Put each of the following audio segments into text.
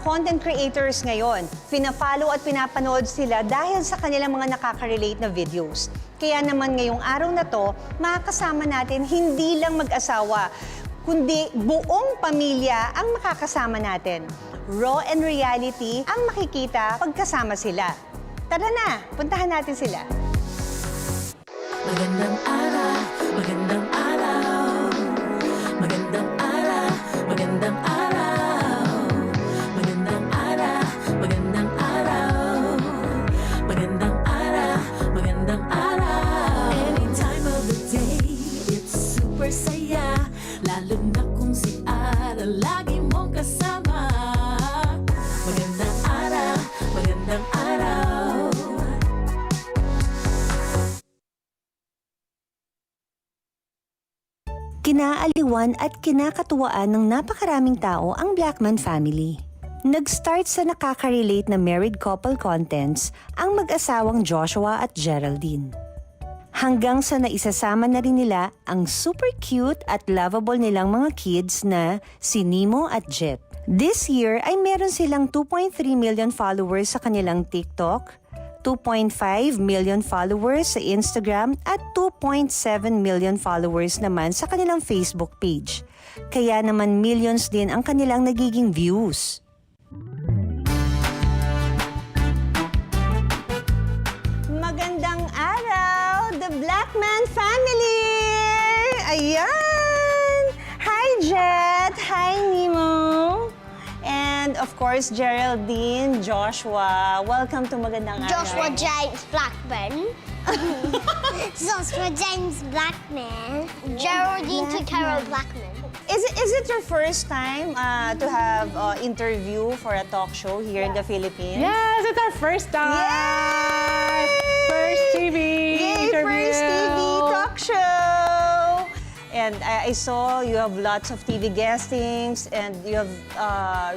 content creators ngayon. Pina-follow at pinapanood sila dahil sa kanilang mga nakaka-relate na videos. Kaya naman ngayong araw na to, makakasama natin hindi lang mag-asawa, kundi buong pamilya ang makakasama natin. Raw and reality ang makikita pagkasama sila. Tara na, puntahan natin sila. Magandang araw, magandang araw. Magandang araw, magandang araw. Magandang araw, magandang araw. Magandang araw, magandang araw. Any time of the day, it's super saya. Lalo na kung si Ara lagi mong kasama. Magandang araw, magandang araw. Kinaaliwan at kinakatuwaan ng napakaraming tao ang Blackman family. Nag-start sa nakaka-relate na married couple contents ang mag-asawang Joshua at Geraldine. Hanggang sa naisasama na rin nila ang super cute at lovable nilang mga kids na si Nemo at Jet. This year ay meron silang 2.3 million followers sa kanilang TikTok, 2.5 million followers sa Instagram at 2.7 million followers naman sa kanilang Facebook page. Kaya naman millions din ang kanilang nagiging views. Magandang araw, the Blackman family! Ayan! Hi Jet! Hi Nemo! And of course, Geraldine, Joshua. Welcome to Magandang ARAw. Joshua James Blackman. Joshua James Blackman. Geraldine to Carol Blackman. Is it your first time to have interview for a talk show here in the Philippines? Yes, it's our first time. Yay! First TV Yay, interview. first TV talk show. And I saw you have lots of TV guestings, and you have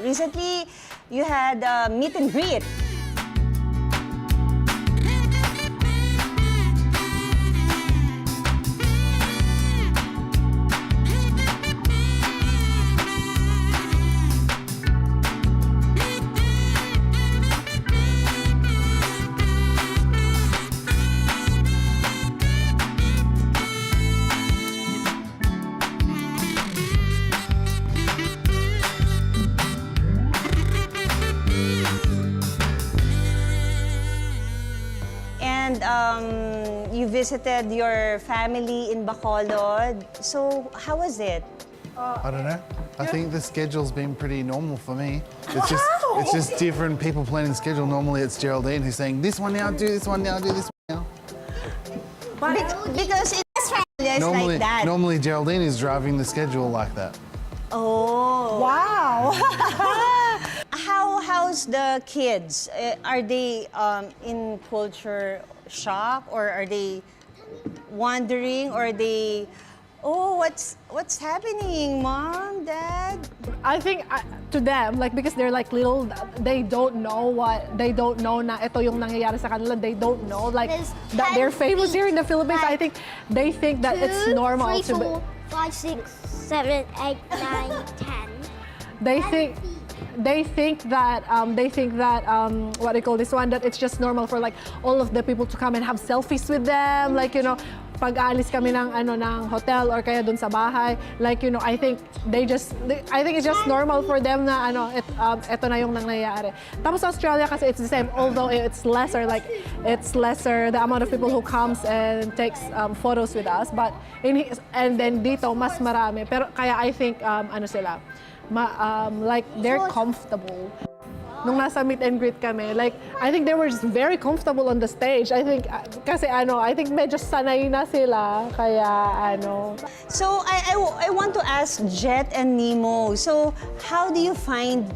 recently you had a meet and greet. And you visited your family in Bacolod. So how was it? I don't know. I think the schedule's been pretty normal for me. It's just different people planning schedule. Normally it's Geraldine who's saying, this one now, do this one now, do this one now. Because it's like that. Normally Geraldine is driving the schedule like that. Oh. Wow. How's the kids? Are they in culture shock, or are they wondering, or are they, oh, what's happening, Mom, Dad? I think to them, like, because they're like little, they don't know na ito yung nangyayari sa kanila. They don't know, like, that they're famous here in the Philippines. I think they think that it's normal 3, to be. 4, 5, 6, 7, 8, 9, 10. They think that what do you call this one, that it's just normal for like all of the people to come and have selfies with them, like, you know, pag alis kami ng hotel or kaya dun sa bahay, like, you know, I think it's just normal for them na ito na yung nangyayari. Tapos sa Australia kasi it's the same, although it's lesser the amount of people who comes and takes photos with us, but and then dito mas marami, pero kaya I think like they're comfortable. Nung nasa meet and greet kami, like, I think they were just very comfortable on the stage. I think, kasi I think medyo sanay na sila, kaya So I want to ask Jet and Nemo, so how do you find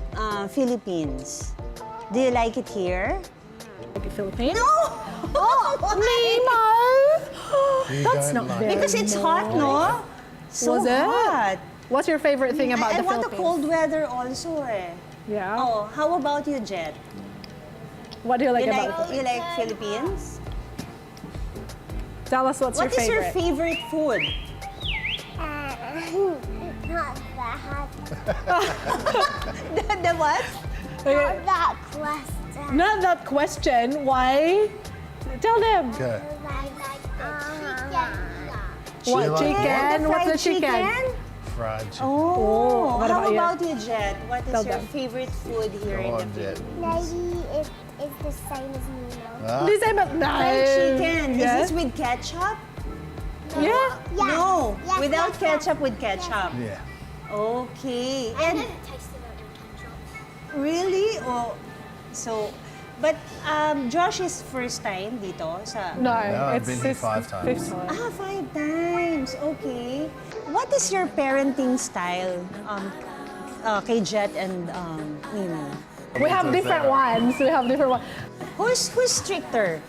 Philippines? Do you like it here? Like Philippines? No! Oh, Nemo! That's not like very because it's hot, no? So Was it? hot. What's your favorite thing about I the want the Philippines? cold weather also, eh. Yeah. Oh, how about you, Jet? What do you like You about like, you like Philippines? Tell us what's What your is favorite. your favorite food? Not that. The what? Okay. That question. Not that question. Why? Tell them. Go. What like chicken? What's the chicken? Fried chicken. Oh, what how about you? about you, Jet? What is Tell your them. favorite food here Go in on, the Jet. Philippines? Maybe it's the same as Mina. Ah, This time, Fried chicken. Yes. Is this with ketchup? Yeah. Yeah. No, Yes, without yes, ketchup, with ketchup. yeah. Okay. I And never tasted it with ketchup. really? Oh, so, but Josh is first time dito sa... No, I've it's been here his 5 times. fifth time. 5 times. Okay. What is your parenting style kay Jet and Mina? We have different ones. We have different ones. Who's stricter?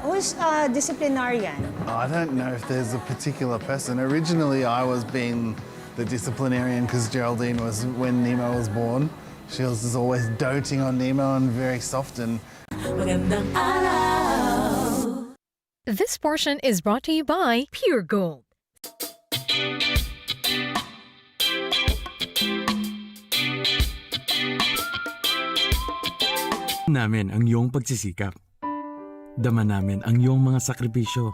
Who's disciplinarian? I don't know if there's a particular person. Originally, I was being the disciplinarian because Geraldine was, when Nemo was born, she was just always doting on Nemo and very soft and Magandang araw. This portion is brought to you by Pure Gold. Namin ang iyong pagsisikap. Dama namin ang iyong mga sakripisyo.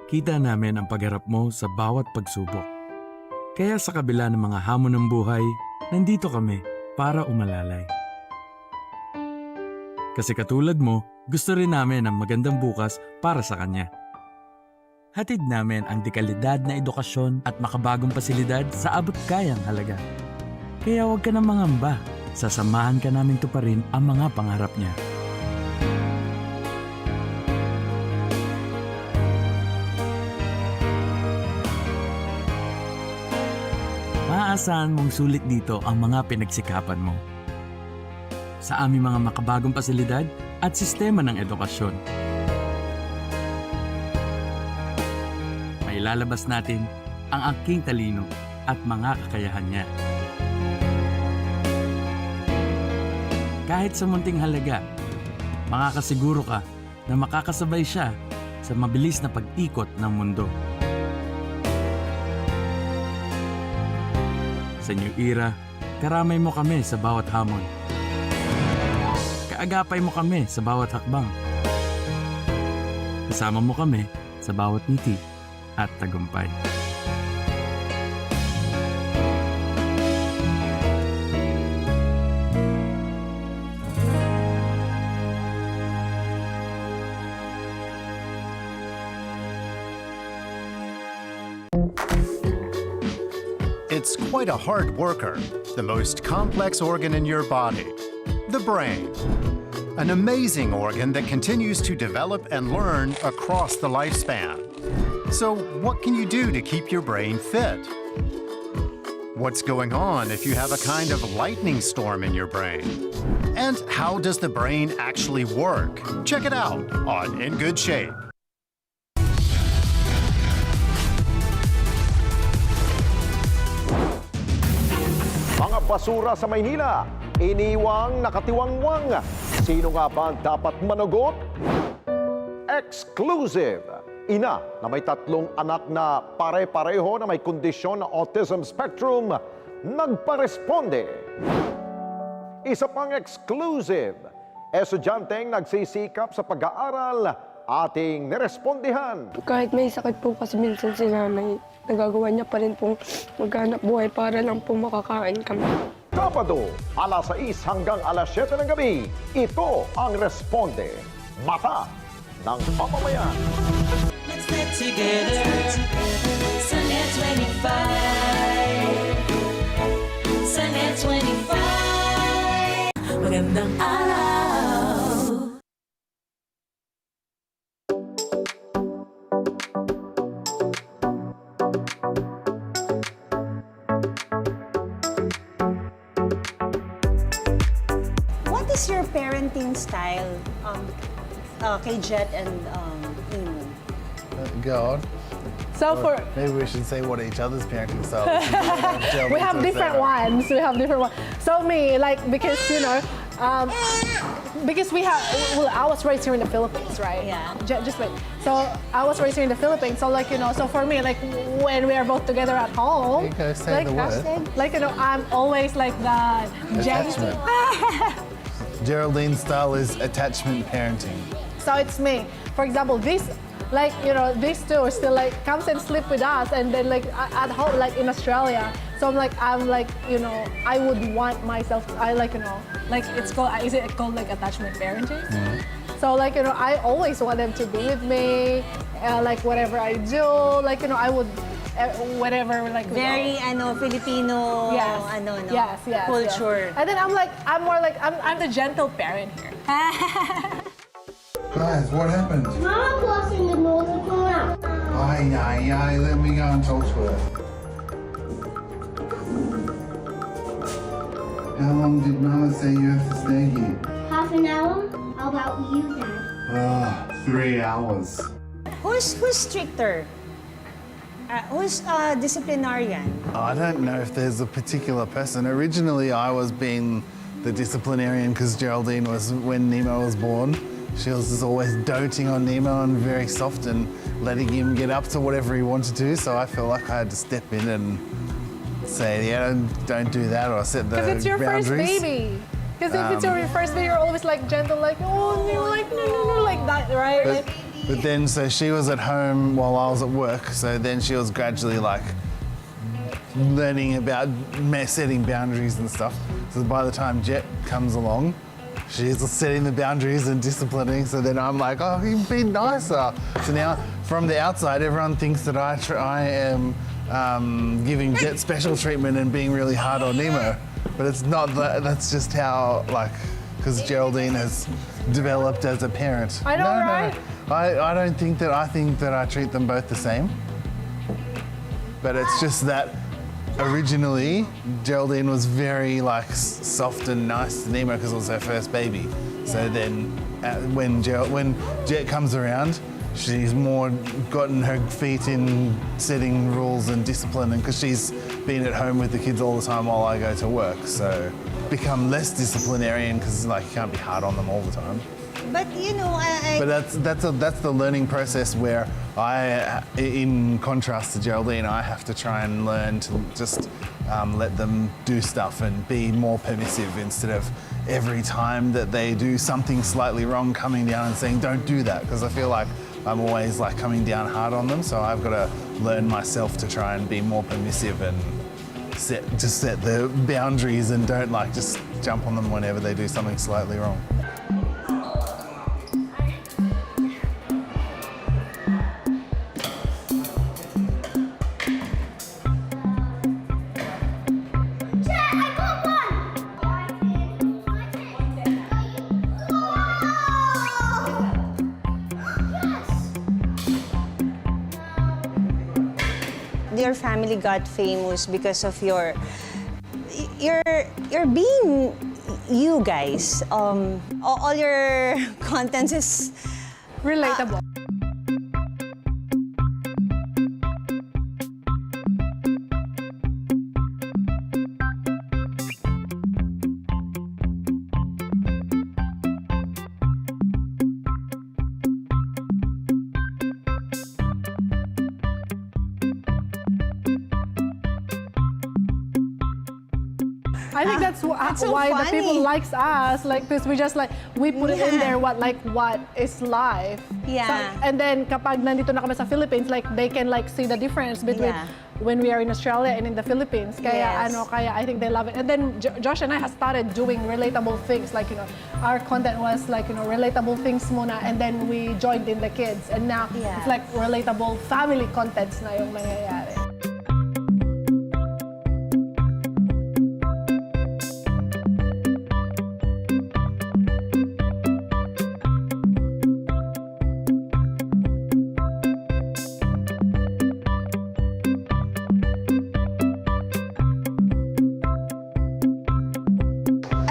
Kita namin ang pagharap mo sa bawat pagsubok. Kaya sa kabila ng mga hamon ng buhay, nandito kami para umalalay. Kasi katulad mo, gusto rin namin ang magandang bukas para sa kanya. Hatid namin ang dekalidad na edukasyon at makabagong pasilidad sa abot kayang halaga. Kaya huwag ka nang mangamba. Sasamahan ka namin tuparin ang mga pangarap niya. Maaasahan mong sulit dito ang mga pinagsikapan mo. Sa aming mga makabagong pasilidad at sistema ng edukasyon. Mailalabas natin ang aking talino at mga kakayahan niya. Kahit sa munting halaga, makakasiguro ka na makakasabay siya sa mabilis na pag-ikot ng mundo. Sa New Era, karamay mo kami sa bawat hamon. Kaagapay mo kami sa bawat hakbang. Kasama mo kami sa bawat ngiti at tagumpay. It's quite a hard worker, the most complex organ in your body, the brain. An amazing organ that continues to develop and learn across the lifespan. So, what can you do to keep your brain fit? What's going on if you have a kind of lightning storm in your brain? And how does the brain actually work? Check it out on In Good Shape. Mga basura sa Maynila, iniwang nakatiwangwang. Sino nga ba ang dapat managot? Exclusive. Ina na may 3 anak na pare-pareho na may kondisyon na autism spectrum, nagparesponde. Isa pang exclusive. Estudyanteng nagsisikap sa pag-aaral, ating nirespondihan. Kahit may sakit po kasi minsan si nanay, nagagawa niya pa rin pong maghanap buhay para lang po makakain kami. Sabado, alas 6 hanggang alas 7 ng gabi, ito ang Responde, Mata ng Mamamayan. Let's get together. Sunday 25. Sunday 25. Magandang araw. What is your parenting style kay Jet and Nemo? go on. So for Maybe we should say what each other's parenting style is. we have different ones. We have different ones. So me, like, because you know, because I was raised here in the Philippines, right? Yeah. Just wait. So I was raised here in the Philippines. So like, you know, so for me, like when we are both together at home, You go, say like, the word. like, you know, I'm always like the Attachment. Geraldine's style is attachment parenting. So it's me. For example, this, like, you know, these two are still like comes and sleep with us, and then like at home, like in Australia. So I'm like, you know, I would want myself. I like, you know, like it's called. Is it called like attachment parenting? So like, you know, I always want them to be with me, like whatever I do. Like, you know, I would. Whatever, like Very Filipino yes, no? yes, culture. Yes. And then I'm more like I'm the gentle parent here. Guys, what happened? Mama crossing the Northern Canal. Ay, let me go and talk to her. How long did Mama say you have to stay here? Half an hour? How about you, Dad? 3 hours. Who's stricter? Who's disciplinarian? I don't know if there's a particular person. Originally, I was being the disciplinarian because Geraldine was, when Nemo was born, she was just always doting on Nemo and very soft and letting him get up to whatever he wanted to. So I felt like I had to step in and say, yeah, don't do that, or set the boundaries. Because it's your first baby. Because if it's your first baby, you're always like gentle, like, oh, you're like, no, like that, right? But then, so she was at home while I was at work, so then she was gradually like learning about setting boundaries and stuff. So by the time Jet comes along, she's setting the boundaries and disciplining, so then I'm like, oh, you've been nicer. So now, from the outside, everyone thinks that I am giving Jet special treatment and being really hard on Nemo. But it's not that, that's just how, like, because Geraldine has developed as a parent. I know, right? I don't think that, I think that I treat them both the same. But it's just that originally, Geraldine was very like soft and nice to Nemo because it was her first baby. So then when Jet comes around, she's more gotten her feet in setting rules and discipline, and because she's been at home with the kids all the time while I go to work. So become less disciplinarian because like you can't be hard on them all the time. But you know, But that's the learning process where I, in contrast to Geraldine, I have to try and learn to just let them do stuff and be more permissive instead of every time that they do something slightly wrong coming down and saying don't do that, because I feel like I'm always like coming down hard on them. So I've got to learn myself to try and be more permissive and set the boundaries and don't like just jump on them whenever they do something slightly wrong. Your family got famous because of your being you guys. All your content is Relatable. I think that's so why the funny. people likes us, like, because we just like, we put it in there what is life. Yeah. So, and then kapag nandito na kami sa Philippines, like, they can like see the difference between when we are in Australia and in the Philippines. Kaya, kaya I think they love it. And then Josh and I have started doing relatable things, like, you know, our content was like, you know, relatable things muna, and then we joined in the kids. And now it's like relatable family contents na yung nangyayari.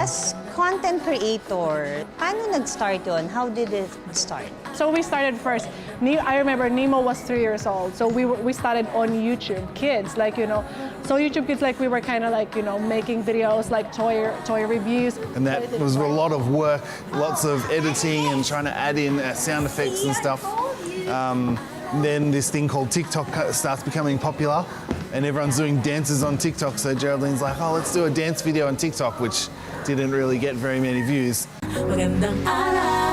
as content creator, paano nag-start yun? How did it start? So we started first. I remember Nemo was 3 years old, so we started on YouTube Kids, like, you know. So YouTube Kids, like, we were kind of like, you know, making videos like toy reviews. And that was a lot of work, lots of editing and trying to add in sound effects and stuff. Then this thing called TikTok starts becoming popular, and everyone's doing dances on TikTok. So Geraldine's like, oh, let's do a dance video on TikTok, which didn't really get very many views. Magandang ARAw.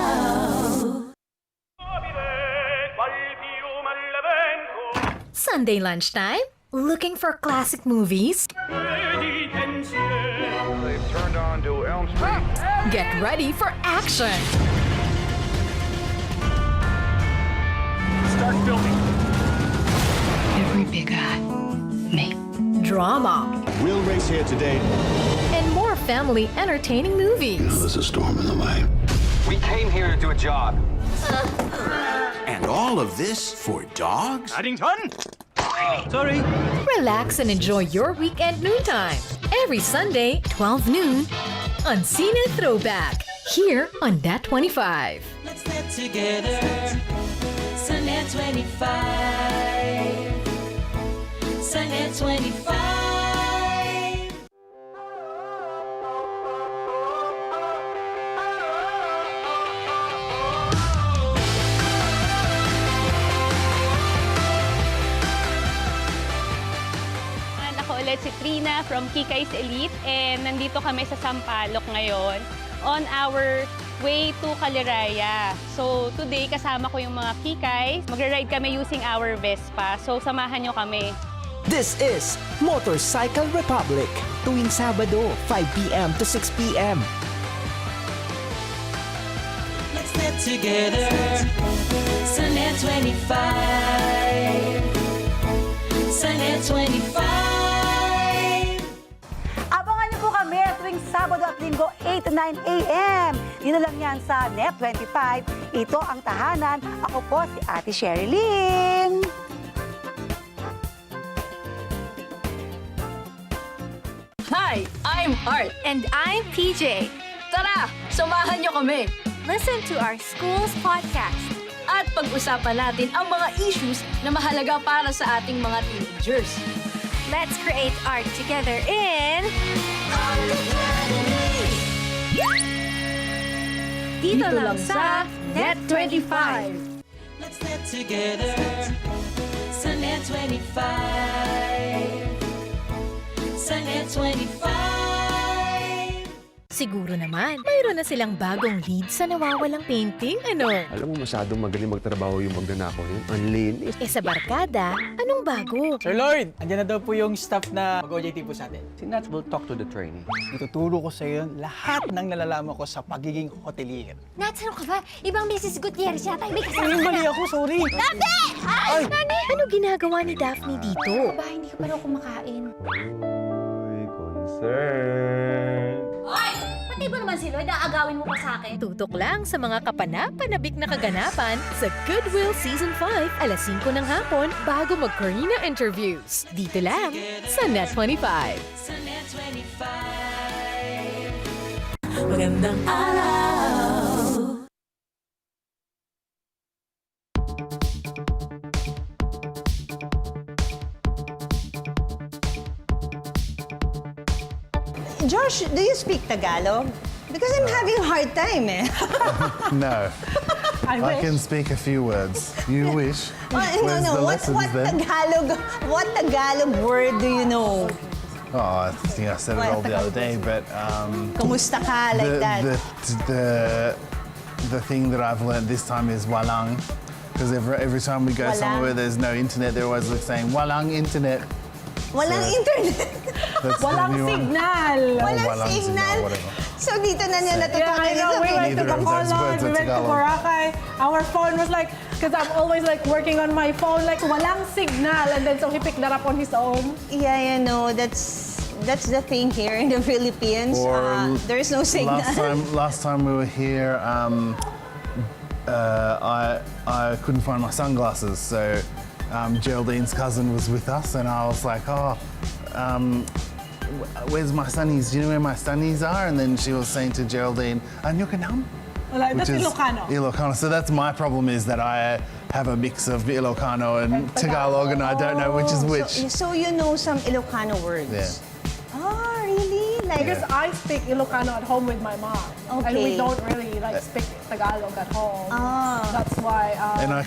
Sunday lunchtime? Looking for classic movies? They've turned on to Elm Street. Get ready for action! Start filming. Every big eye, me. Drama. We'll race here today. And more family entertaining movies. There's a storm in the way. We came here to do a job. And all of this for dogs? Paddington? Sorry. Relax and enjoy your weekend noontime. Every Sunday, 12 noon, on Cine Throwback, here on Net25. Let's get together. Sa Net25. Sa Net25. Ako ulit si Trina from Kikay's Elite, and nandito kami sa Sampaloc ngayon on our way to Caliraya. So today kasama ko yung mga Kikays. Magra-ride kami using our Vespa. So samahan nyo kami. This is Motorcycle Republic, tuwing Sabado, 5 p.m. to 6 p.m. Let's get together. Sa Net25. Sa Net25. Abangan niyo po kami tuwing Sabado at Linggo, 8 to 9 a.m. Dito lang yan sa Net25. Ito ang tahanan. Ako po si Ate Sherilyn. Hi, I'm Art. And I'm PJ. Tara, samahan niyo kami. Listen to our school's podcast. At pag-usapan natin ang mga issues na mahalaga para sa ating mga teenagers. Let's create art together in... Dito lang sa Net25. Let's get together. Sa Net25. Sa Net25. Siguro naman, mayroon na silang bagong lead sa nawawalang painting, ano? Alam mo, masyadong magaling magtrabaho yung magnanakaw yun. Ang linis. Sa barkada, anong bago? Sir Lloyd, andyan na daw po yung staff na mag-OJT po sa atin. Si Nats will talk to the trainee. Ituturo ko sa iyo lahat ng nalalaman ko sa pagiging hotelier. Nats, ano ka ba? Ibang Mrs. Gutierrez yata. May kasama Yung mali ako, sorry. Daphne! Ay! Nani? Ano ginagawa ni Daphne dito? Ba, hindi ka pa raw kumakain. Uy, concern. Ay! Pati ba naman si Lloyd? Aagawin mo pa sa akin? Tutok lang sa mga kapanapanabik na kaganapan sa Goodwill Season 5, alas 5 ng hapon bago mag-Karina interviews. Dito lang sa Net25. Sa Net25. Magandang araw. Josh, do you speak Tagalog? Because I'm having a hard time, eh. No. I can speak a few words. You wish. Where's the lessons then? What Tagalog word do you know? Oh, I think I said it all the other day, but Kumusta ka, like that? The thing that I've learned this time is walang, because every time we go somewhere where there's no internet, they're always saying walang internet. Walang internet. Walang signal. Walang signal. So dito na niya natutunan. Yeah, I know. We went to Bacolod, we went to Boracay. Our phone was like, because I'm always like working on my phone, like walang signal. And then so he picked that up on his own. Yeah, no, that's the thing here in the Philippines. There's no signal. Last time we were here, I couldn't find my sunglasses, so Geraldine's cousin was with us, and I was like, where's my sunnies? Do you know where my sunnies are? And then she was saying to Geraldine, Anyukanam? That's Ilocano. Ilocano. So that's my problem, is that I have a mix of Ilocano and Tagalog, and I don't know which is which. So you know some Ilocano words? Yeah. Oh, really? Like, Because I speak Ilocano at home with my mom. Okay. And we don't really like speak Tagalog at home. That's why. And I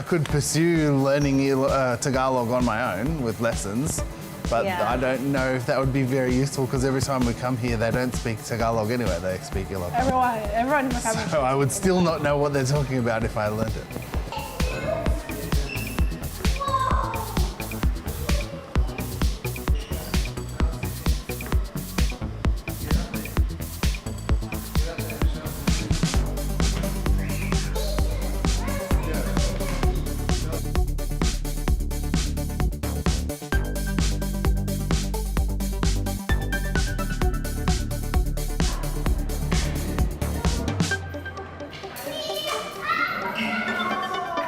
could pursue learning Tagalog on my own with lessons, but I don't know if that would be very useful, because every time we come here, they don't speak Tagalog anyway. They speak Ilocano. Everyone in the family. So I would still not know what they're talking about if I learned it.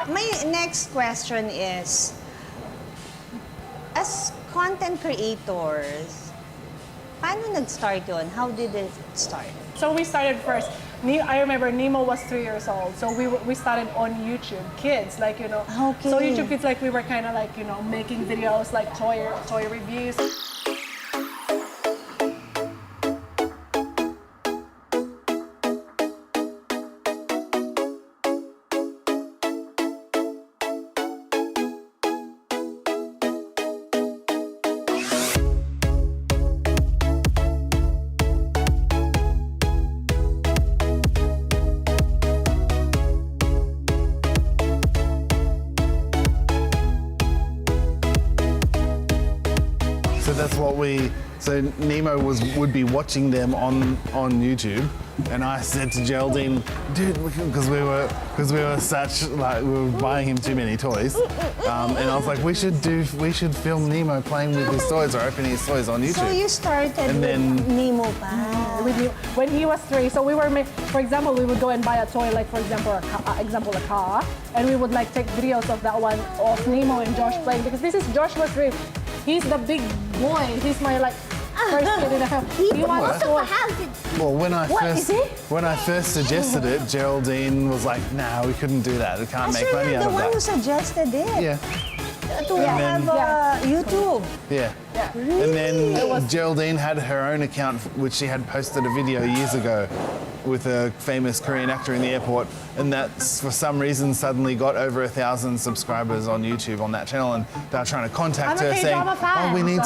My next question is, as content creators, paano nag-start yun? How did it start? So we started first. I remember Nemo was 3 years old, so we started on YouTube Kids, like, you know. Okay. So YouTube Kids, like, we were kind of like, you know, making videos like toy reviews. So that's what so Nemo would be watching them on YouTube, and I said to Geraldine, dude, because we were such, like, we were buying him too many toys, and I was like, we should film Nemo playing with his toys or opening his toys on YouTube. So you started and with then Nemo pa. When he was 3, so we were, for example, we would go and buy a toy, like, for example, a car, and we would like take videos of that one, of Nemo and Josh playing, because this is Joshua's dream. He's the big boy. He's my, like, first kid in the family. He wants to. Well, when I first suggested it, Geraldine was like, "Nah, we couldn't do that. We can't make money out of that." The one who suggested it. Yeah. To have YouTube. Yeah. And then Geraldine had her own account, which she had posted a video years ago with a famous Korean actor in the airport, and that for some reason suddenly got over 1,000 subscribers on YouTube on that channel, and they were trying to contact her saying, "Oh, we need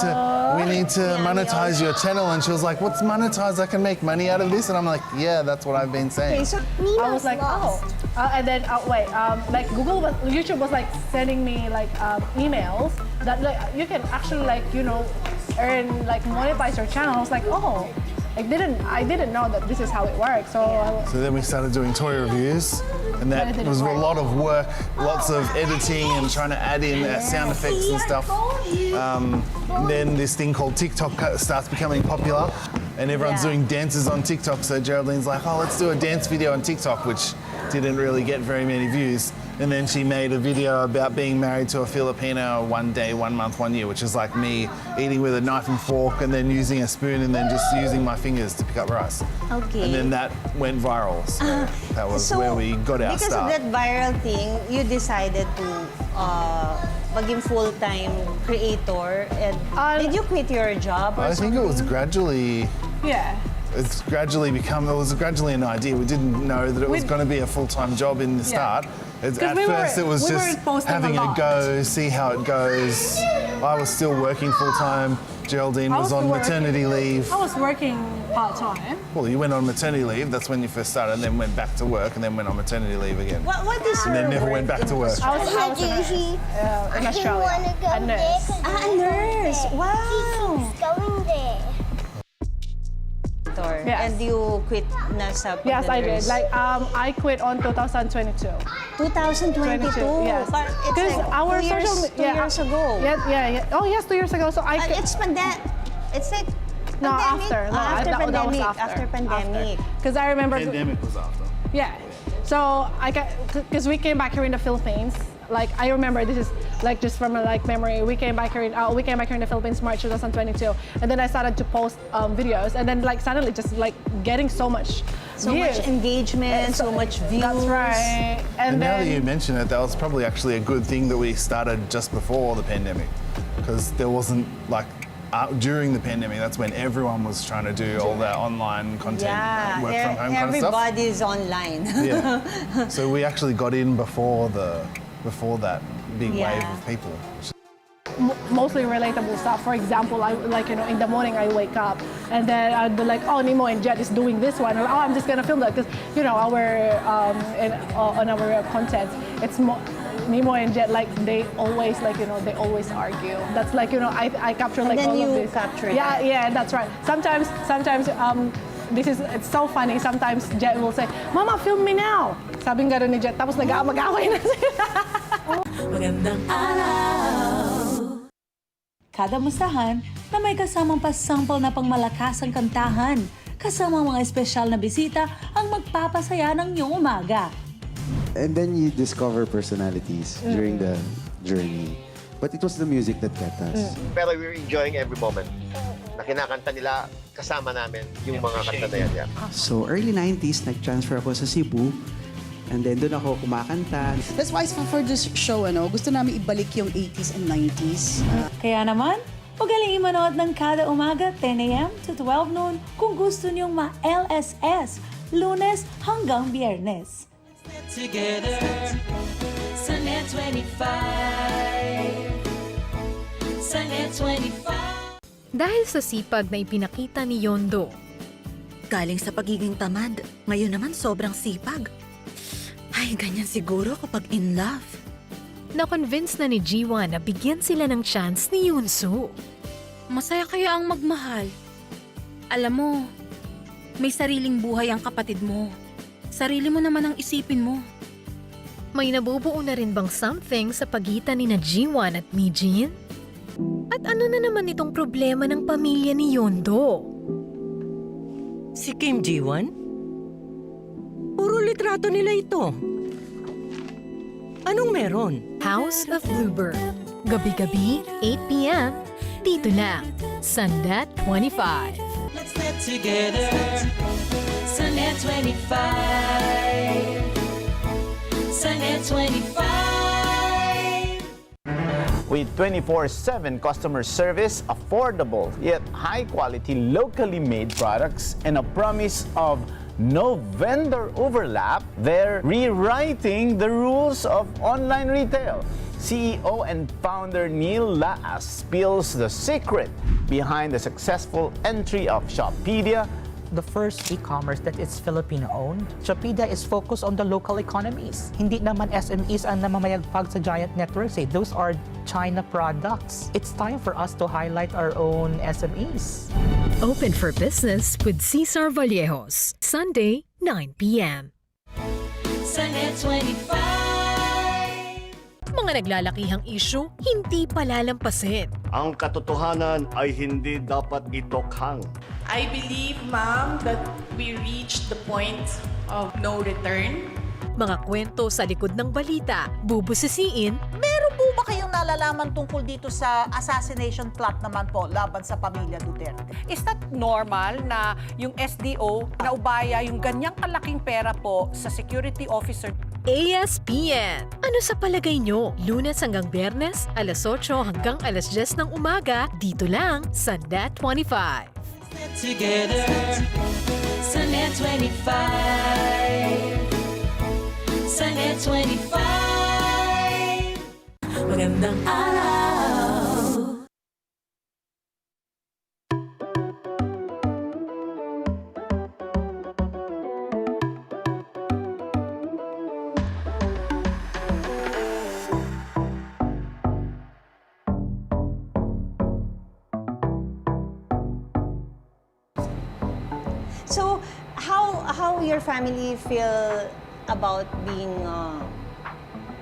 to monetize your channel," and she was like, "What's monetize? I can make money out of this," and I'm like, "Yeah, that's what I've been saying." Okay, so I was like, and then like YouTube was like sending me like emails that like you can actually like, you know, earn, like, monetize your channel. I was like, oh, I didn't know that this is how it works. So then we started doing toy reviews, and that was a lot of work, lots of editing and trying to add in sound effects and stuff. Then this thing called TikTok starts becoming popular, and everyone's doing dances on TikTok. So Geraldine's like, oh, let's do a dance video on TikTok, which didn't really get very many views. And then she made a video about being married to a Filipino 1 day, 1 month, 1 year, which is like me eating with a knife and fork and then using a spoon and then just using my fingers to pick up rice. Okay. And then that went viral. So that was where we got our because start. Because of that viral thing, you decided to maging full-time creator. And did you quit your job? I think it was gradually. Yeah. It was gradually an idea. We didn't know that it was going to be a full-time job in the start. At first, it was just having a go, see how it goes. I was still working full-time. Geraldine was on maternity leave. I was working part-time. Well, you went on maternity leave. That's when you first started, and then went back to work, and then went on maternity leave again. What is and then never went back to work. I was in Australia. A nurse. A nurse. Wow. Going there. Yes. And you quit na sa Yes, I did. Like, I quit on 2022. 2022? Yes. Because like our 2 years ago. Yeah. Oh, yes, 2 years ago. So it's like no, pandemic? after. No, After pandemic. That was After pandemic. Because I remember. Pandemic was after. Yeah. So because we came back here in the Philippines like I remember this is like just from like memory. We came back here in the Philippines March 2022, and then I started to post videos, and then like suddenly just like getting so much views. Engagement, so much views. That's right. And now that you mention it, that was probably actually a good thing that we started just before the pandemic, because there wasn't like. During the pandemic, that's when everyone was trying to do all that online content, work from home kind of stuff. Everybody's online. Yeah. So we actually got in before that big wave of people. Mostly relatable stuff. For example, in the morning I wake up and then I'd be like, oh, Nemo and Jet is doing this one. Or, oh, I'm just gonna film that because on our content, it's more. Nemo and Jet, like they always argue. That's like I capture like all of this. Capture yeah, that's right. Sometimes it's so funny. Sometimes Jet will say, "Mama, film me now." Sabing gano'n ni Jet, tapos nag-aaway na sila. Magandang araw. Kada mustahan na may kasamang pasampal na pangmalakasang kantahan, kasama mga espesyal na bisita ang magpapasaya ng iyong umaga. And then you discover personalities during the journey. But it was the music that kept us. Pero we're enjoying every moment. Na kinakanta nila, kasama namin yung mga kanta na yan. Yeah. So early 90s, nag-transfer ako sa Cebu. And then doon ako kumakanta. That's why for this show, gusto namin ibalik yung 80s and 90s. Kaya naman, magaling manood ng kada umaga 10 a.m. to 12 noon kung gusto niyong ma-LSS, Lunes hanggang Biyernes. Together, Sunday 25. Sunday 25. Dahil sa sipag na ipinakita ni Yondo. Galing sa pagiging tamad, ngayon naman sobrang sipag. Ay, ganyan siguro kapag in love. Na-convince na ni Jiwan na bigyan sila ng chance ni Yoonsu. Masaya kaya ang magmahal. Alam mo, may sariling buhay ang kapatid mo. Sarili mo naman ang isipin mo. May nabubuo na rin bang something sa pagitan ni na Jiwan at Mijin? At ano na naman itong problema ng pamilya ni Yondo? Si Kim Jiwan? Puro litrato nila ito. Anong meron? House of Bluebird. Gabi-gabi, 8 p.m. Dito lang, Sunday 25. Let's get together. Sunday 25. Sunday 25. With 24/7 customer service, affordable yet high-quality locally made products, and a promise of no vendor overlap, they're rewriting the rules of online retail. CEO and founder 𝗚𝗚𝘆𝗶𝗴𝗏 spills the secret behind the successful entry of Shoppedia, the first e-commerce that is Filipino-owned. Shoppedia is focused on the local economies. Hindi naman SMEs ang namamayagpag sa giant networks. Those are China products. It's time for us to highlight our own SMEs. Open for business with Cesar Vallejos, Sunday, 9 p.m. Sunday 25. Mga naglalakihang issue, hindi palalampasin. Ang katotohanan ay hindi dapat itokhang. I believe, ma'am, that we reached the point of no return. Mga kwento sa likod ng balita, bubusisiin. Meron po ba kayong nalalaman tungkol dito sa assassination plot naman po laban sa pamilya Duterte? Is that normal na yung SDO naubaya yung ganyang kalaking pera po sa security officer? ASPN. Ano sa palagay nyo? Lunes hanggang Biyernes, alas 8 hanggang alas 10 ng umaga, dito lang sa Sunday 25. Together, Sunday 25. Sunday 25. Magandang araw. So, how your family feel about being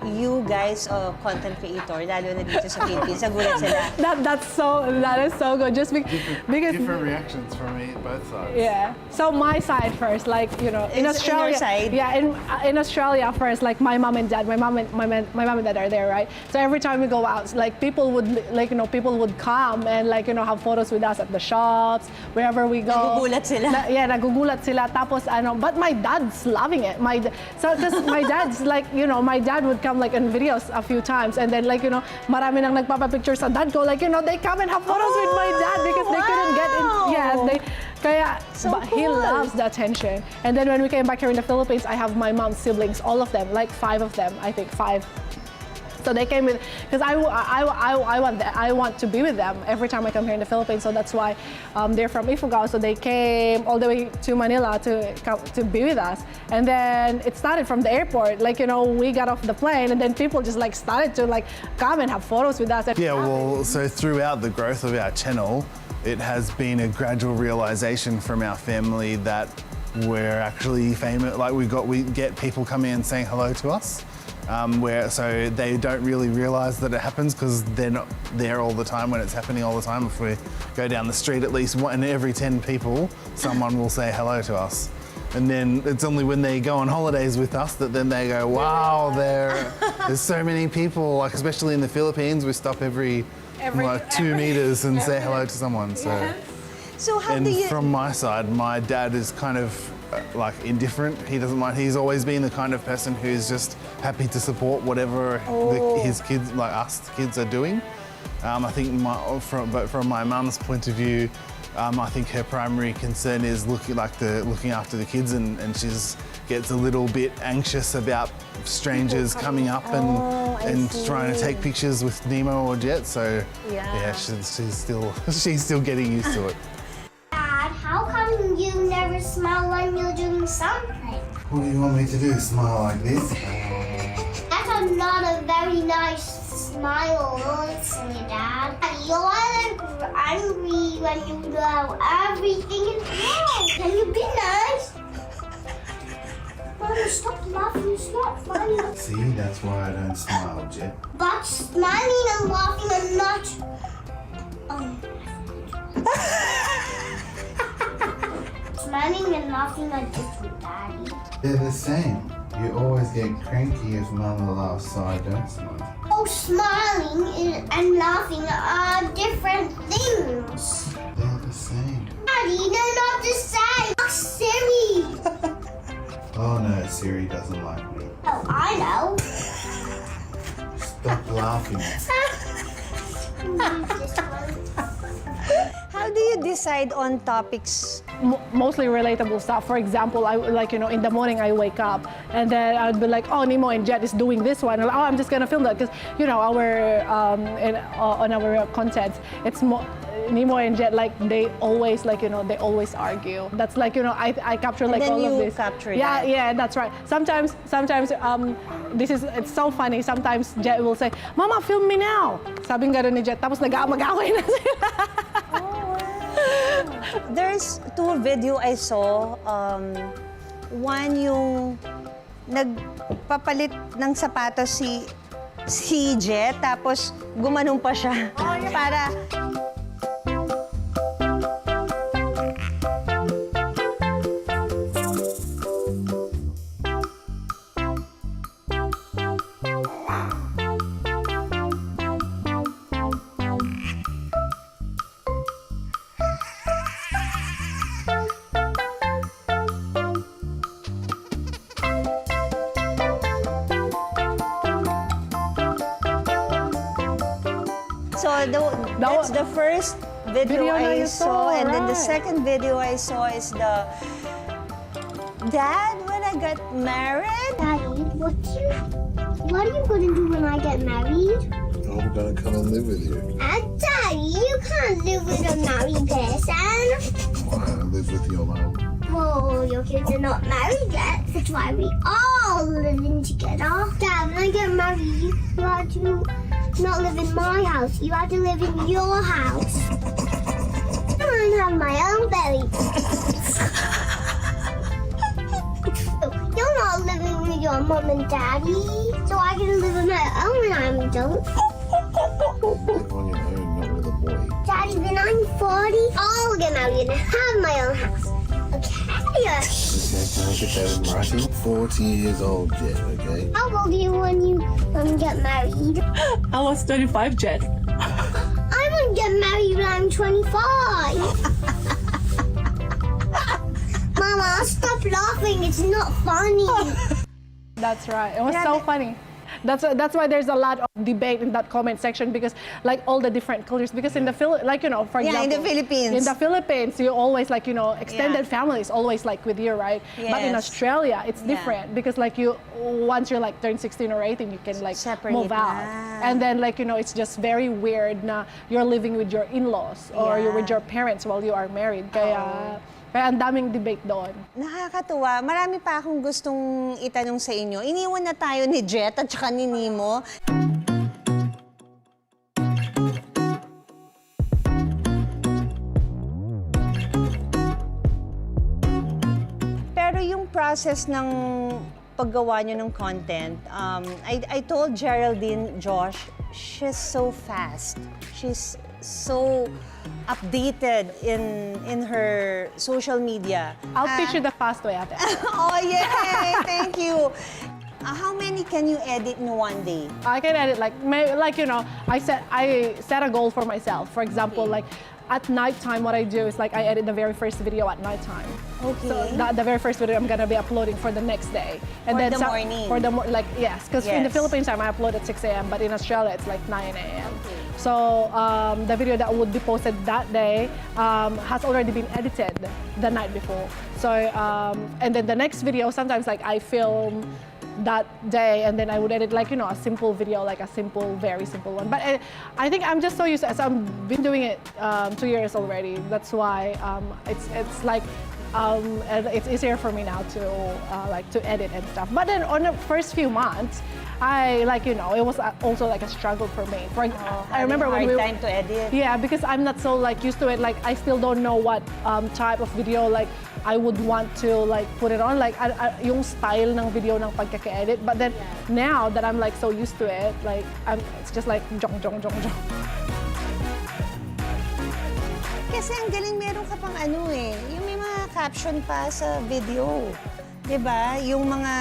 you guys, content creator, lalo na dito sa Philippines, nagulat sila. That is so good. Just because Different reactions from both sides. yeah. So my side first, like in Australia. your side? Yeah, in Australia first, like my mom and dad, my mom and dad are there, right? So every time we go out, like people would people would come and have photos with us at the shops, wherever we go. Nagugulat sila. Nagugulat sila. Tapos but my dad's loving it. Because my dad's my dad would come in videos a few times, and then marami nang nagpapapicture sa dad ko, they come and have photos with my dad because they couldn't get in. Yeah, but he loves the attention. And then when we came back here in the Philippines, I have my mom's siblings, all of them, like 5 of them, I think 5. So they came with, because I want to be with them every time I come here in the Philippines. So that's why they're from 𝗵𝗶𝗴𝗏. So they came all the way to Manila to be with us. And then it started from the airport. We got off the plane, and then people just started to come and have photos with us. Yeah, well, so throughout the growth of our channel, it has been a gradual realization from our family that we're actually famous. We get people coming and saying hello to us. So they don't really realize that it happens because they're not there all the time when it's happening all the time. If we go down the street, at least one in every 10 people, someone will say hello to us. And then it's only when they go on holidays with us that then they go, wow, there's so many people, especially in the Philippines, we stop every 2 meters and say hello to someone. So how do you... From my side, my dad is kind of indifferent. He doesn't mind. He's always been the kind of person who's just happy to support whatever his kids, us kids, are doing. I think from my mum's point of view, I think her primary concern is looking after the kids, and she gets a little bit anxious about strangers coming up and trying to take pictures with Nemo or Jet. So yeah, she's still getting used to it. Dad, how come you never smile when you're doing something? What do you want me to do? Smile like this? That's not a very nice smile, honestly, Dad. You're angry when you know everything is wrong. Can you be nice? Mama, stop laughing. Stop funny. See, that's why I don't smile, Jet. But smiling and laughing are not... Smiling and laughing are different, Daddy. They're the same. You always get cranky if Mama laughs, so I don't smile. Oh, smiling and laughing are different things. They're the same. Daddy, they're not the same. Ask Siri. Oh no, Siri doesn't like me. Oh, I know. Stop laughing. How do you decide on topics? Mostly relatable stuff. For example, in the morning I wake up and then I'd be like, oh, Nemo and Jet is doing this one. Oh, I'm just gonna film that because on our content, it's more. Nemo and Jet, they always, they always argue. That's I capture all of this. And then you capture that. Yeah, that's right. Sometimes, it's so funny. Sometimes Jet will say, Mama, film me now. Sabi nga ni Jet, tapos mag-away na sila. There's 2 video I saw. One yung nagpapalit ng sapatos si Jet, tapos gumanong pa siya para... So that's the first video I saw, and then the second video I saw is the Dad, when I got married. Daddy, what are you gonna do when I get married? I'm gonna come and live with you. Daddy, you can't live with a married person. Why? I live with your mom. Well, your kids are not married yet. That's why we all living together. Dad, when I get married, you have to not live in my house. You have to live in your house. I want to have my own belly. You're not living with your mum and daddy, so I can live on my own when I'm an adult. Live on your own, not with a boy. Daddy, when I'm 40, I'll get married and have my own house. Okay? Okay, can I get that in writing? 40 years old, Jet, okay? How old are you when you get married? I was 25, Jet. I won't get married when I'm 25. Mama, stop laughing. It's not funny. That's right. It was so funny. That's why there's a lot of debate in that comment section, because like all the different cultures, because in the for example, in the Philippines. In the Philippines, you always like, extended family is always like with you, right? But in Yes. Australia, it's different, because like once you're like turn 16 or 18, you can like move out. And then like, it's just very weird na you're living with your in-laws or you're with your parents while you are married. Kaya ang daming debate doon. Nakakatuwa. Marami pa akong gustong itanong sa inyo. Iniwan na tayo ni Jet at saka ni Nemo. Pero yung process ng paggawa nyo ng content, I told Geraldine, Josh, she's so fast. She's so updated in her social media. I'll teach you the fast way, ate. Oh, yay! Thank you. How many can you edit in one day? I can edit I set a goal for myself. For example, like at nighttime, what I do is like I edit the very first video at nighttime. Okay. So the very first video I'm gonna be uploading for the next day. And For the morning. For the yes, because in the Philippines I upload at 6 a.m. but in Australia it's like 9 a.m. So the video that would be posted that day has already been edited the night before. So and then the next video, sometimes like I film that day and then I would edit like a simple video, like a very simple one. But I think I'm just so used to it. So I've been doing it 2 years already. That's why it's like it's easier for me now to edit and stuff. But then on the first few months, it was also like a struggle for me. I remember when hard time to edit. Yeah, because I'm not so like used to it. Like I still don't know what type of video like I would want to like put it on, like yung style ng video ng pagkaka-edit. But then now that I'm like so used to it, like it's just like jong. Kasi ang galing, meron ka pang yung may mga caption pa sa video. Diba? Yung mga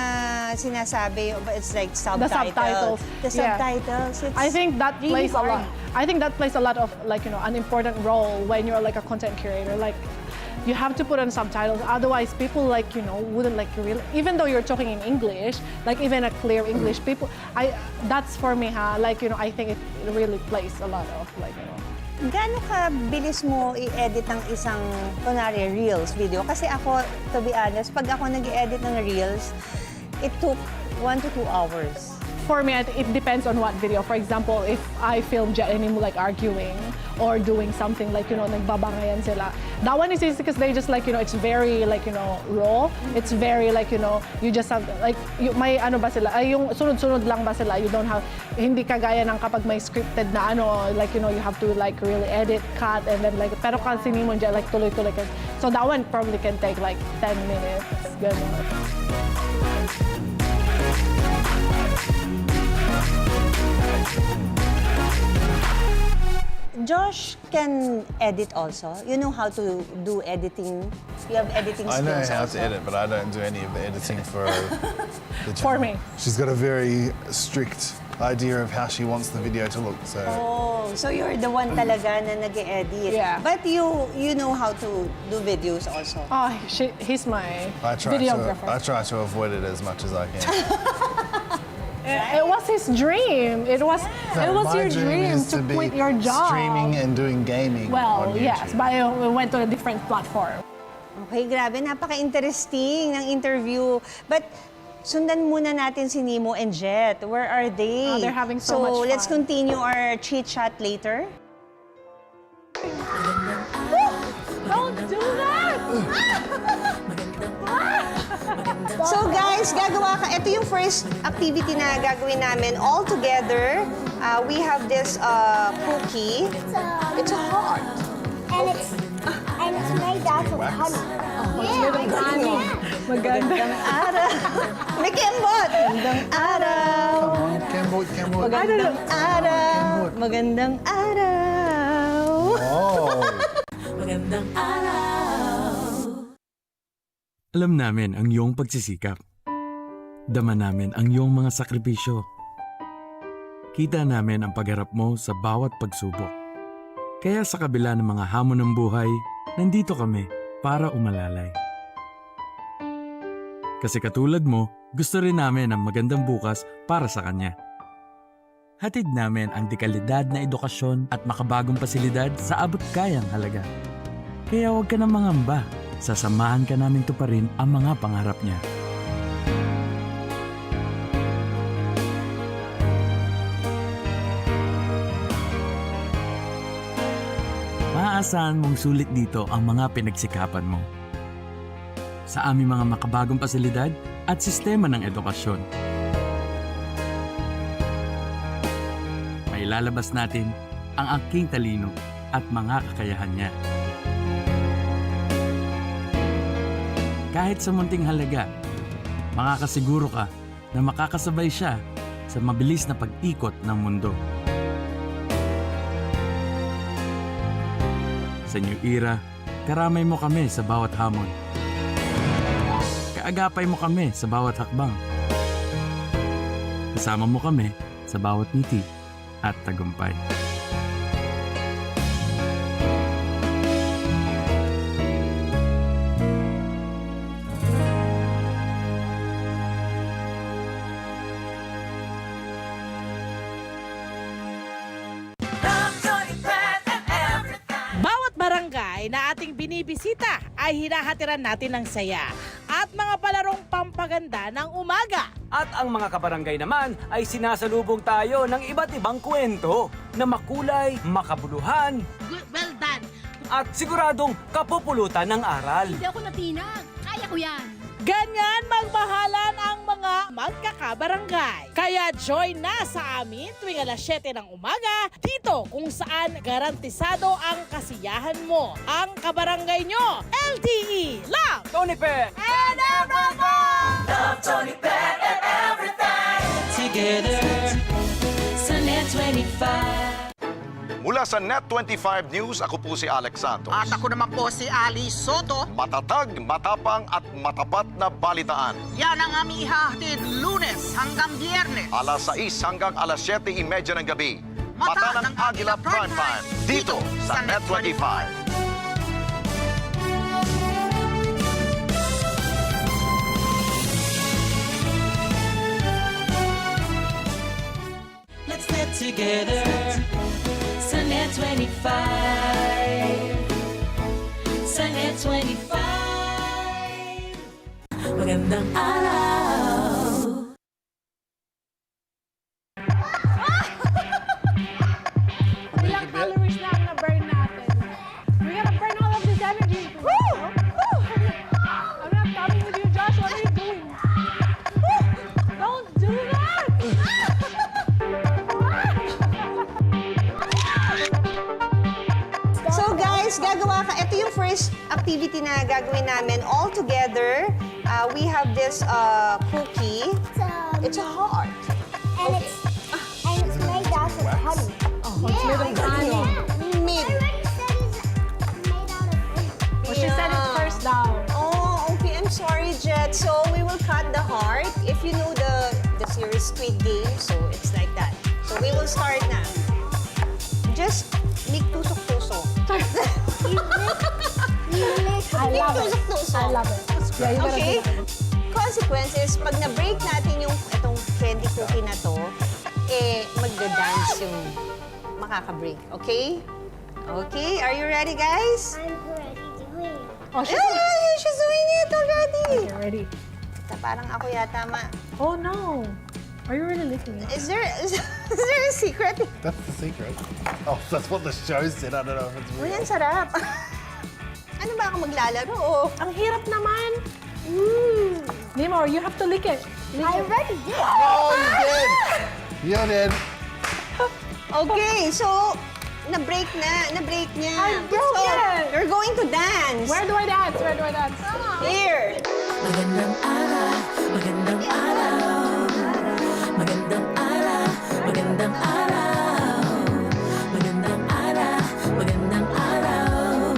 sinasabi, it's like subtitles. The subtitles. Yeah. I think that plays a lot. I think that plays a lot of an important role when you're like a content curator. Like you have to put on subtitles, otherwise people wouldn't really, even though you're talking in English, like even a clear English, people, that's for me, I think it really plays a lot of Gaano ka bilis mo i-edit ng isang, kunwari, Reels video? Kasi ako, to be honest, pag ako nag-i-edit ng Reels, it took 1 to 2 hours. For me, it depends on what video. For example, if I film Jet and Nemo like arguing or doing something like, nagbabangayan sila. That one is easy because they just it's very raw. It's very you just have, may ba sila, yung sunod-sunod lang ba sila. You don't have, hindi kagaya ng kapag may scripted na you have to really edit, cut, and then pero kasi Nemo Jet tuloy-tuloy. So that one probably can take 10 minutes. Ganun. Josh can edit also. You know how to do editing? You have editing skills I know how also. to edit, but I don't do any of the editing for the channel. For me. She's got a very strict idea of how she wants the video to look. So. Oh, so you're the one talaga na nag-edit. Yeah. But you know how to do videos also. Oh, he's my videographer. I try to avoid it as much as I can. It was his dream. It was your dream to quit your job. Streaming and doing gaming Well, on YouTube. yes, but we went to a different platform. Okay, grabe. Napaka-interesting ng interview. But sundan muna natin si Nemo and Jet. Where are they? They're having so much fun. So let's continue our chit-chat later. Don't do that! So guys, ito yung first activity na gagawin namin all together. We have this cookie. It's a heart. And And it's made out of honey. Magandang araw. May kembot. Magandang araw. Kembot. Magandang araw. Magandang araw. Oh. Magandang araw. Alam namin ang iyong pagsisikap. Dama namin ang iyong mga sakripisyo. Kita namin ang pagharap mo sa bawat pagsubok. Kaya sa kabila ng mga hamon ng buhay, nandito kami para umalalay. Kasi katulad mo, gusto rin namin ang magandang bukas para sa kanya. Hatid namin ang dekalidad na edukasyon at makabagong pasilidad sa abot kayang halaga. Kaya huwag ka nang mangamba. Sasamahan ka namin tuparin ang mga pangarap niya. Maaasahan mong sulit dito ang mga pinagsikapan mo. Sa aming mga makabagong pasilidad at sistema ng edukasyon. Mailalabas natin ang aking talino at mga kakayahan niya. Kahit sa munting halaga, makakasiguro ka na makakasabay siya sa mabilis na pag-ikot ng mundo. Sa New Era, karamay mo kami sa bawat hamon. Kaagapay mo kami sa bawat hakbang. Kasama mo kami sa bawat ngiti at tagumpay. Na ating binibisita ay hinahatiran natin ng saya at mga palarong pampaganda ng umaga. At ang mga kabarangay naman ay sinasalubong tayo ng iba't ibang kwento na makulay, makabuluhan, Well done. at siguradong kapupulutan ng aral. Hindi ako natinag. Kaya ko yan. Ganyan magmahalan ang mga magkakabarangay. Kaya join na sa amin tuwing alas 7 ng umaga dito kung saan garantisado ang kasiyahan mo. Ang kabarangay nyo, LTE, Love, Tony Pe, and everyone! Love, Tony, Pat, and everything. Together, sa Net 25. Mula sa Net25 News, ako po si Alex Santos. At ako naman po si Ali Soto. Matatag, matapang at matapat na balitaan. Yan ang aming ihahatid Lunes hanggang Biyernes. Alas 6 hanggang alas 7:30 ng gabi. Mata ng Agila Prime Time. Dito sa Net25. Let's get together. Sa Net 25. Sa Net 25. Magandang araw. Ilang calories na ang na-burn natin. We gotta burn all of this energy. Woo! I'm not coming with you, Josh. What are you doing? Don't do that! So guys, gagawa ka. Ito yung first activity na gagawin namin all together. We have this cookie. It's a heart. And it's made out of honey. Oh, it's made of honey. Made. Well, she said it first daw. Oh, okay. I'm sorry, Jet. So we will cut the heart. If you know the series Squid Game, so it's like that. So we will start na. Just make tusok-tusok. I love it. Tusok-tusok. I love it. Yeah, you gotta Okay? do that. Consequences, pag na-break natin yung itong candy cookie na to, magda-dance yung makaka-break. Okay? Okay, are you ready, guys? I'm already doing it. Oh, she's doing it already. Okay, ready. Parang ako yata Oh, no. Are you really licking it? Is there a secret? That's the secret. Oh, that's what the show said. I don't know if it's Uy, real. ang sarap. Ano ba ako maglalaro? Oh. Ang hirap naman. Nemo, you have to lick it. I already did. Oh, you did. You did. Okay, so Na-break niya. I broke it! You're going to dance. Where do I dance? Where do I dance? Here. Magandang araw, magandang araw. Magandang araw, magandang araw. Magandang araw, magandang araw.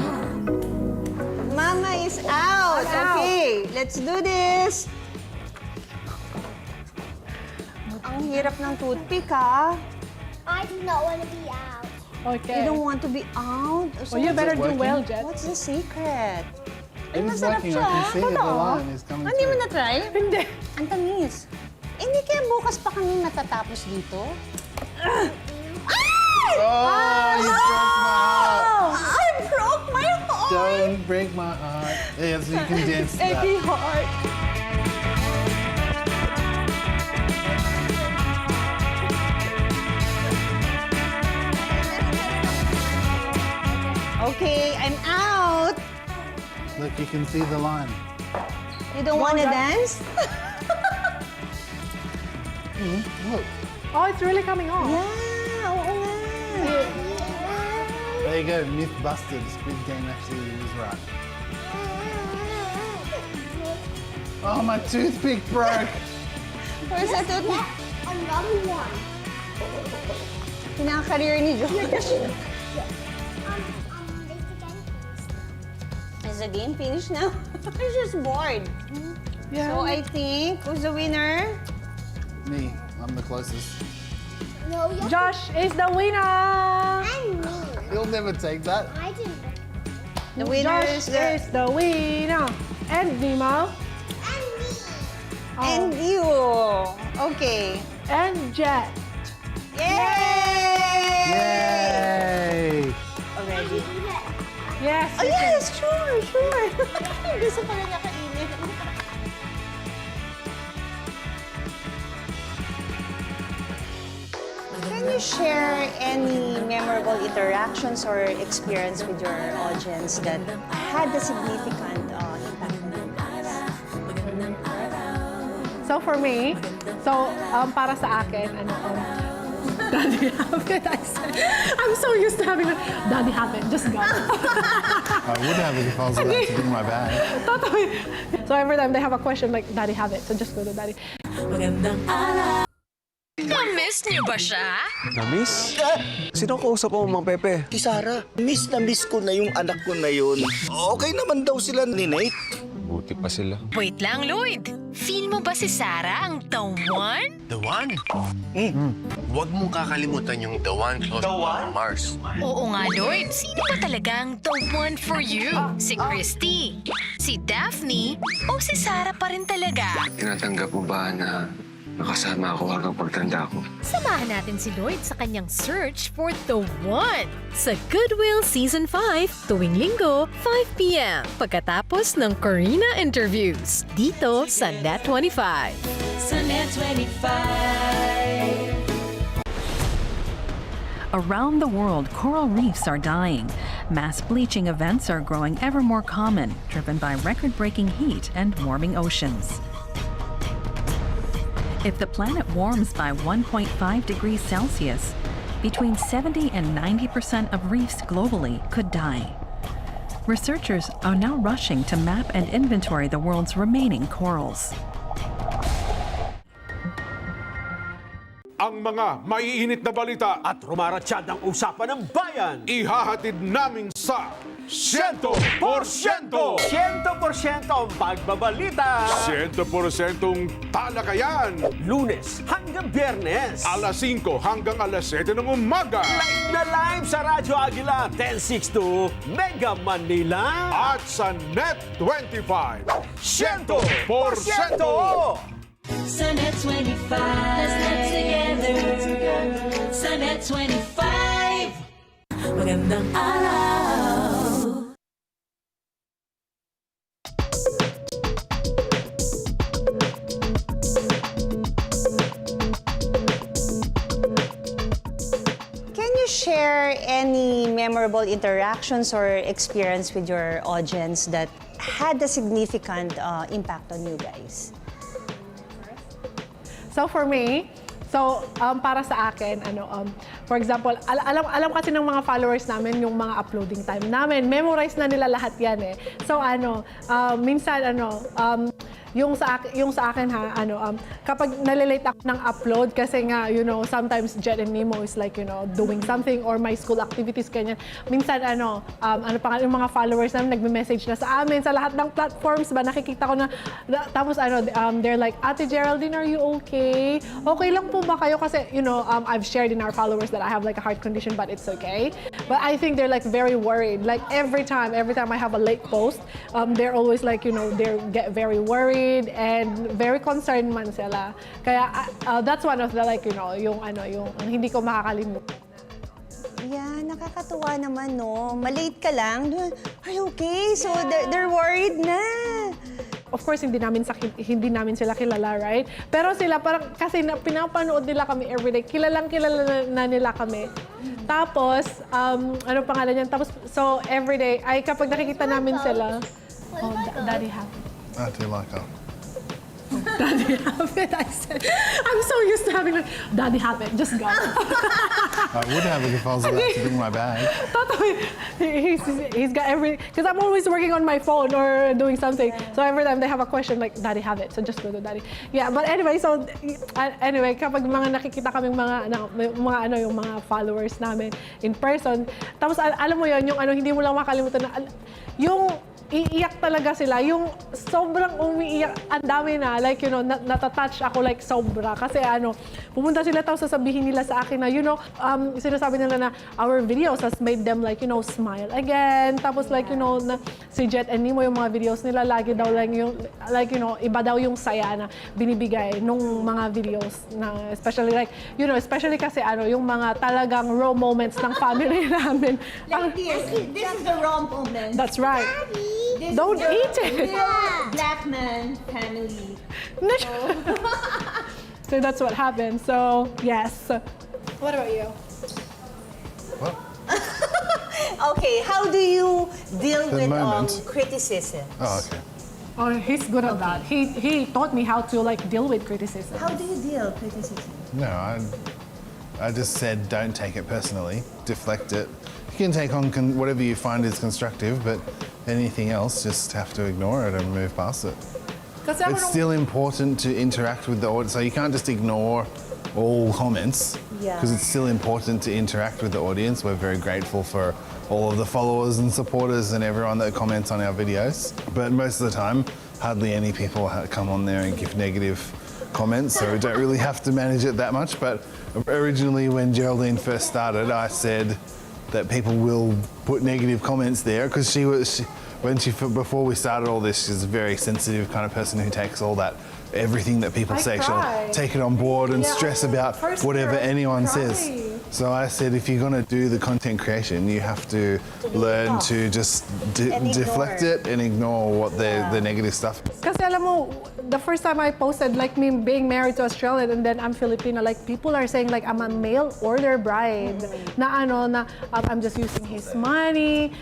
Mama is out. Okay, let's do this. Ang hirap ng toothpick, ha? I do not want to be out. Okay. You don't want to be out? Well, you better do well, Jet. What's the secret? It is working. I can see it. The line is coming Hindi mo through. na-try? Hindi. Ang tamis. Hindi kaya bukas pa kami matatapos dito? Oh, you broke my heart. I broke my heart! Don't break my heart. Yeah, so you can dance to that. Achy heart. Okay, I'm out. Look, you can see the line. You don't want to dance? Look. Oh, it's really coming off. Yeah, oo nga. There you go. Myth busted. Squid Game actually was right. Oh, my toothpick broke. Where's that toothpick? Another one. Pinaka-career ni Josh. Is the game finished now? I'm just bored. Yeah. So I think, who's the winner? Me. I'm the closest. No, you Josh is the winner! and me. You'll never take that. I didn't. The winner Josh is is the winner. And Nemo. And me. And you. Okay. And Jet. Yay! Yay! Already. Yes. Oh, yes, sure. Gusto pala niya kainin. Can you share any memorable interactions or experience with your audience that had a significant impact on you guys? So for me, para sa akin, Daddy have it. I'm so used to having Daddy have it. Just go. I would have it if I was allowed to bring my bag. Totally. So every time they have a question like, Daddy have it. So just go to Daddy. Magandang araw. Na-miss niyo ba siya? Na-miss? Sino kausap mo, Mang Pepe? Si Sarah. Miss na miss ko na yung anak ko na yun. Okay naman daw sila ni Nate. Buti pa sila. Wait lang, Lloyd. Feel mo ba si Sarah ang the one? The one? Huwag mong kakalimutan yung the one close to Mars. Oo nga, Lloyd. Sino ba talagang the one for you? Si Christy, si Daphne, o si Sarah pa rin talaga? Tinatanggap mo ba na nakasama ako hanggang pagtanda ko? Samahan natin si Lloyd sa kanyang search for the one sa Goodwill Season 5 tuwing Linggo, 5 p.m. pagkatapos ng Corina interviews dito sa Net25. Sa Net25. Around the world, coral reefs are dying. Mass bleaching events are growing ever more common, driven by record-breaking heat and warming oceans. If the planet warms by 1.5 degrees Celsius, between 70 and 90% of reefs globally could die. Researchers are now rushing to map and inventory the world's remaining corals. Ang mga maiinit na balita at rumaratsyad ang usapan ng bayan, ihahatid namin sa 100%! 100% ang pagbabalita! 100% talakayan! Lunes hanggang Biyernes! Alas 5 hanggang alas 7 ng umaga! Live na live sa Radyo Aguila 1062 Mega Manila! At sa Net25! 100%! Sa Net25. Let's get together. Sa Net25. Magandang araw. Can you share any memorable interactions or experience with your audience that had a significant impact on you guys? So for me, So, para sa akin, for example, alam kasi ng mga followers namin yung mga uploading time namin. Memorize na nila lahat yan eh. So, minsan, yung sa akin ha, kapag nalilate ako ng upload kasi nga, sometimes Jet and Nemo is like, doing something or my school activities, ganyan. Minsan, yung mga followers namin nagme-message na sa amin sa lahat ng platforms ba, nakikita ko na, tapos they're like, Ate Geraldine, are you okay? Okay lang po ba kayo? Kasi, I've shared in our followers that I have like a heart condition, but it's okay. But I think they're like very worried. Like every time I have a late post, they're always like, they get very worried and very concerned man sila. Kaya that's one of the like, yung hindi ko makakalimutan. Yeah, nakakatuwa naman, no? Malate ka lang. Are you okay? So they're worried na. Of course, hindi namin sila kilala, right? Pero sila parang kasi pinapanood nila kami everyday. Kilalang na nila kami. Tapos, ano pangalan niyan? Tapos, so everyday, ay kapag nakikita namin sila, Daddy happy. I do like her. Daddy have it, I said. I'm so used to having like, Daddy have it, just go. I would have it if I was allowed to bring my bag. He's got because I'm always working on my phone or doing something. So every time they have a question, like, Daddy have it, so just go to Daddy. Yeah, but anyway, kapag mga nakikita kaming yung mga followers namin in person, tapos alam mo yun, yung hindi mo lang makalimutan na, yung iiyak talaga sila. Yung sobrang umiiyak, ang dami na. Like, natatouch ako like sobra. Kasi pumunta sila tapos sasabihin nila sa akin na, sinasabi nila na our videos has made them like, smile again. Tapos like, na si Jet and Nemo, yung mga videos nila, lagi daw lang yung, like, iba daw yung saya na binibigay nung mga videos na, especially like, especially kasi yung mga talagang raw moments ng family namin. Like this is the raw moment. That's right. Daddy, don't eat it. Black man family. So that's what happened. So yes. What about you? What? Okay, how do you deal The with moment. criticism? Oh, okay. Oh, he's good at that. He taught me how to like deal with criticism. How do you deal with criticism? No, I just said don't take it personally. Deflect it. You can take on whatever you find is constructive, but anything else, just have to ignore it and move past it. It's still important to interact with the audience, so you can't just ignore all comments, because it's still important to interact with the audience. We're very grateful for all of the followers and supporters and everyone that comments on our videos. But most of the time, hardly any people come on there and give negative comments, so we don't really have to manage it that much. But originally, when Geraldine first started, I said that people will put negative comments there, because before we started all this, she's a very sensitive kind of person who takes all that, everything that people say, she'll take it on board and stress about whatever anyone says. So I said, if you're going to do the content creation, you have to learn to just deflect it and ignore what the negative stuff is. Kasi alam mo, the first time I posted, like me being married to Australian and then I'm Filipino, like people are saying like I'm a mail order bride. Na I'm just using his money.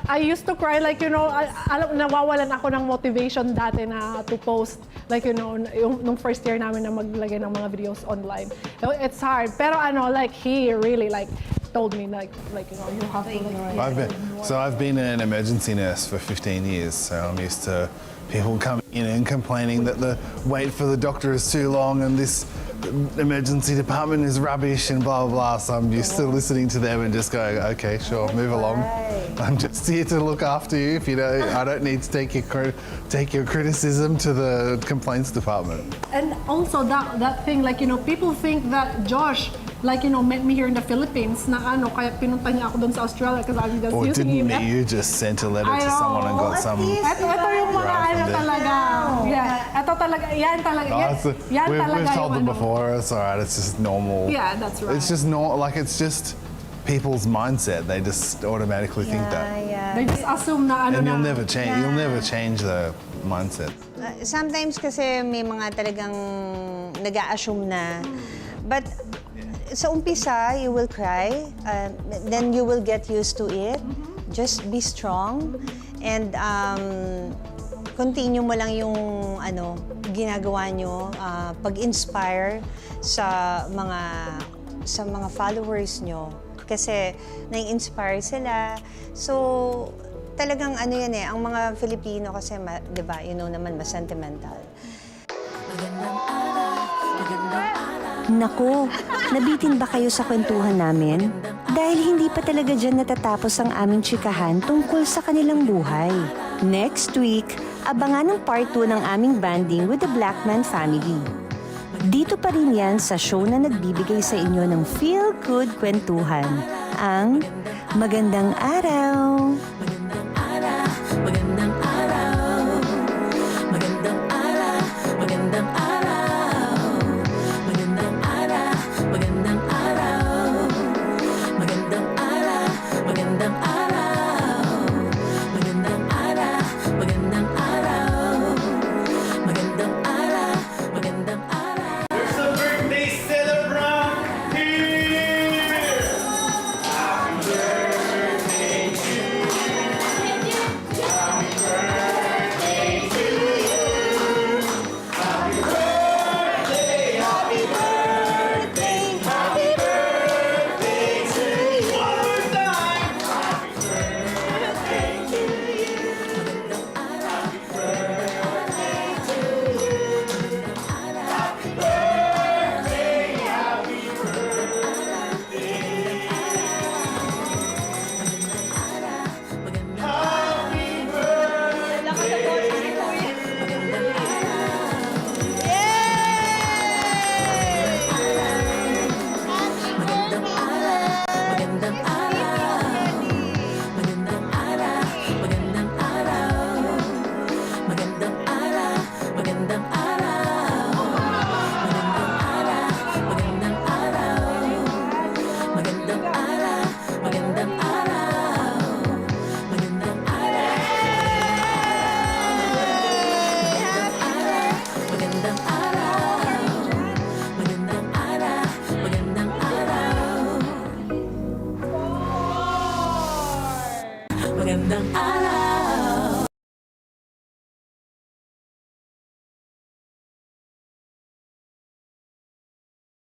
I used to cry like, nawawalan ako ng motivation dati na to post. Like, nung first year namin na maglagay ng mga videos online. It's hard. Pero like he really like told me like you have to I've been an emergency nurse for 15 years, so I'm used to people coming in and complaining that the wait for the doctor is too long and this emergency department is rubbish and blah, blah, blah. So I'm used to listening to them and just going, okay, sure, move along. I'm just here to look after you. If I don't need to take your criticism to the complaints department. And also that thing, like, people think that Josh, like, met me here in the Philippines na kaya pinunta niya ako doon sa Australia because I'm just using him. Or didn't you just sent a letter to someone and got some... Ito yung mga talaga. Yeah, ito talaga, yan talaga. We've told them before, it's all right, it's just normal. Yeah, that's right. It's just it's just people's mindset. They just automatically think that. They just assume na And you'll never change. You'll never change the mindset. Sometimes kasi may mga talagang nag-a-assume na. But sa umpisa, you will cry. Then you will get used to it. Just be strong. And continue mo lang yung ginagawa nyo, pag-inspire sa mga followers nyo. Kasi nai-inspire sila. So, talagang yan ang mga Filipino kasi, di ba, naman, mas sentimental. Nako, nabitin ba kayo sa kwentuhan namin? Dahil hindi pa talaga dyan natatapos ang aming chikahan tungkol sa kanilang buhay. Next week, abangan ang part 2 ng aming banding with the Blackman family. Dito pa rin yan sa show na nagbibigay sa inyo ng feel-good kwentuhan, ang Magandang Araw! Magandang araw. Magandang araw. Magandang araw. Magandang araw. Magandang araw. Magandang araw. Magandang araw. Magandang araw. Magandang araw. Magandang araw. Magandang araw. There's a birthday celebrant here. Happy birthday to you. Happy birthday to you. Happy birthday, happy birthday, happy birthday to you. One more time. Happy birthday to you. Happy birthday to you. Happy birthday, happy Magandang araw. Magandang araw. Magandang araw. Magandang araw. Magandang araw. Magandang araw. Magandang araw. Magandang araw. Magandang araw. Magandang araw. Magandang araw. Magandang araw. Magandang araw.